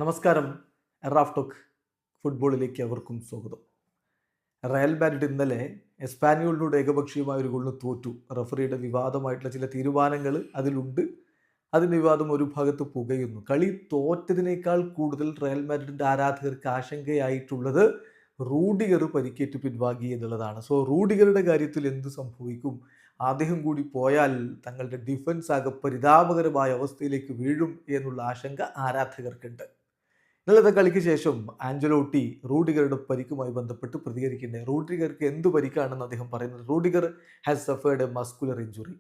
നമസ്കാരം. Raf talk ഫുട്ബോളിലേക്ക് അവർക്കും സ്വാഗതം. റയൽ മാഡ്രിഡ് ഇന്നലെ എസ്പാനിയോളിനോട് ഏകപക്ഷീയമായ ഒരു ഗോളിന് തോറ്റു. റഫറിയുടെ വിവാദമായിട്ടുള്ള ചില തീരുമാനങ്ങൾ അതിലുണ്ട്. അതിൻ്റെ വിവാദം ഒരു ഭാഗത്ത് പുകയുന്നു. കളി തോറ്റതിനേക്കാൾ കൂടുതൽ റയൽ മാഡ്രിഡിൻ്റെ ആരാധകർക്ക് ആശങ്കയായിട്ടുള്ളത് റൂഡിഗർ പരിക്കേറ്റ് പിൻവാങ്ങി എന്നുള്ളതാണ്. സോ റൂഡിഗറുടെ കാര്യത്തിൽ എന്ത് സംഭവിക്കും? അദ്ദേഹം കൂടി പോയാൽ തങ്ങളുടെ ഡിഫൻസ് ആകെ പരിതാപകരമായ അവസ്ഥയിലേക്ക് വീഴും എന്നുള്ള ആശങ്ക ആരാധകർക്കുണ്ട്. ഇന്നലത്തെ കളിക്ക് ശേഷം ആഞ്ചലോട്ടി റൂഡിഗറുടെ പരിക്കുമായി ബന്ധപ്പെട്ട് പ്രതികരിക്കേണ്ടത്. റൂഡിഗർക്ക് എന്ത് പരിക്കാണെന്ന് അദ്ദേഹം പറയുന്നത്. Rudiger has suffered a muscular injury.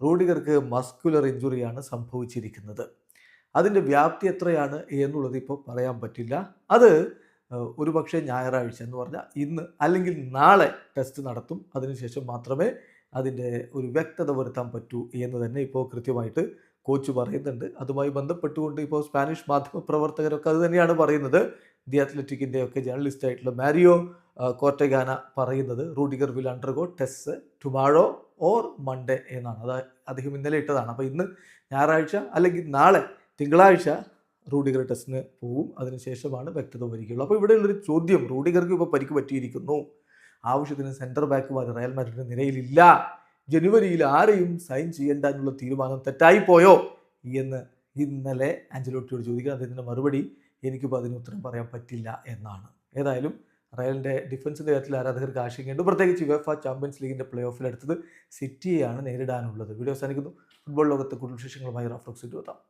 റൂഡിഗർക്ക് മസ്കുലർ ഇഞ്ചുറിയാണ് സംഭവിച്ചിരിക്കുന്നത്. അതിൻ്റെ വ്യാപ്തി എത്രയാണ് എന്നുള്ളത് ഇപ്പോൾ പറയാൻ പറ്റില്ല. അത് ഒരു പക്ഷേ ഞായറാഴ്ച എന്ന് പറഞ്ഞാൽ ഇന്ന് അല്ലെങ്കിൽ നാളെ ടെസ്റ്റ് നടത്തും. അതിനുശേഷം മാത്രമേ അതിൻ്റെ ഒരു വ്യക്തത വരുത്താൻ പറ്റൂ എന്ന് തന്നെ ഇപ്പോൾ കൃത്യമായിട്ട് കോച്ച് പറയുന്നുണ്ട്. അതുമായി ബന്ധപ്പെട്ടുകൊണ്ട് ഇപ്പോൾ സ്പാനിഷ് മാധ്യമ പ്രവർത്തകരൊക്കെ അത് തന്നെയാണ് പറയുന്നത്. ദി അത്ലറ്റിക്കിൻ്റെ ഒക്കെ ജേർണലിസ്റ്റ് ആയിട്ടുള്ള മാരിയോ കോർട്ടഗാന പറയുന്നത് Rudiger will undergo test tomorrow or Monday എന്നാണ്. അത് അദ്ദേഹം ഇന്നലെ ഇട്ടതാണ്. അപ്പോൾ ഇന്ന് ഞായറാഴ്ച അല്ലെങ്കിൽ നാളെ തിങ്കളാഴ്ച റൂഡിഗർ ടെസ്റ്റിന് പോവും. അതിനുശേഷമാണ് വ്യക്തത വരികയുള്ളൂ. അപ്പോൾ ഇവിടെയുള്ളൊരു ചോദ്യം, റൂഡിഗർക്ക് ഇപ്പോൾ പരിക്ക് പറ്റിയിരിക്കുന്നു, ആവശ്യത്തിന് സെൻറ്റർ ബാക്കുമാർ റയൽ മാഡ്രിഡിൻ്റെ നിരയിലില്ല, ജനുവരിയിൽ ആരെയും സൈൻ ചെയ്യേണ്ട എന്നുള്ള തീരുമാനം തെറ്റായിപ്പോയോ എന്ന് ഇന്നലെ ആഞ്ചലോട്ടിയോട് ചോദിക്കുക. അതിൻ്റെ മറുപടി എനിക്കിപ്പോൾ അതിന് ഉത്തരം പറയാൻ പറ്റില്ല എന്നാണ്. ഏതായാലും റയലിൻ്റെ ഡിഫൻസിൻ്റെ കാര്യത്തിൽ ആരാധകർക്ക് ആശങ്കയുണ്ട്. പ്രത്യേകിച്ച് യുവേഫ ചാമ്പ്യൻസ് ലീഗിൻ്റെ പ്ലേ ഓഫിൽ അടുത്തത് സിറ്റിയെയാണ് നേരിടാനുള്ളത്. വീഡിയോ അവസാനിക്കുന്നു. ഫുട്ബോൾ ലോകത്തെ കൂടുതൽ വിശേഷങ്ങളുമായി റാഫ് ടോക്സ് എത്താം.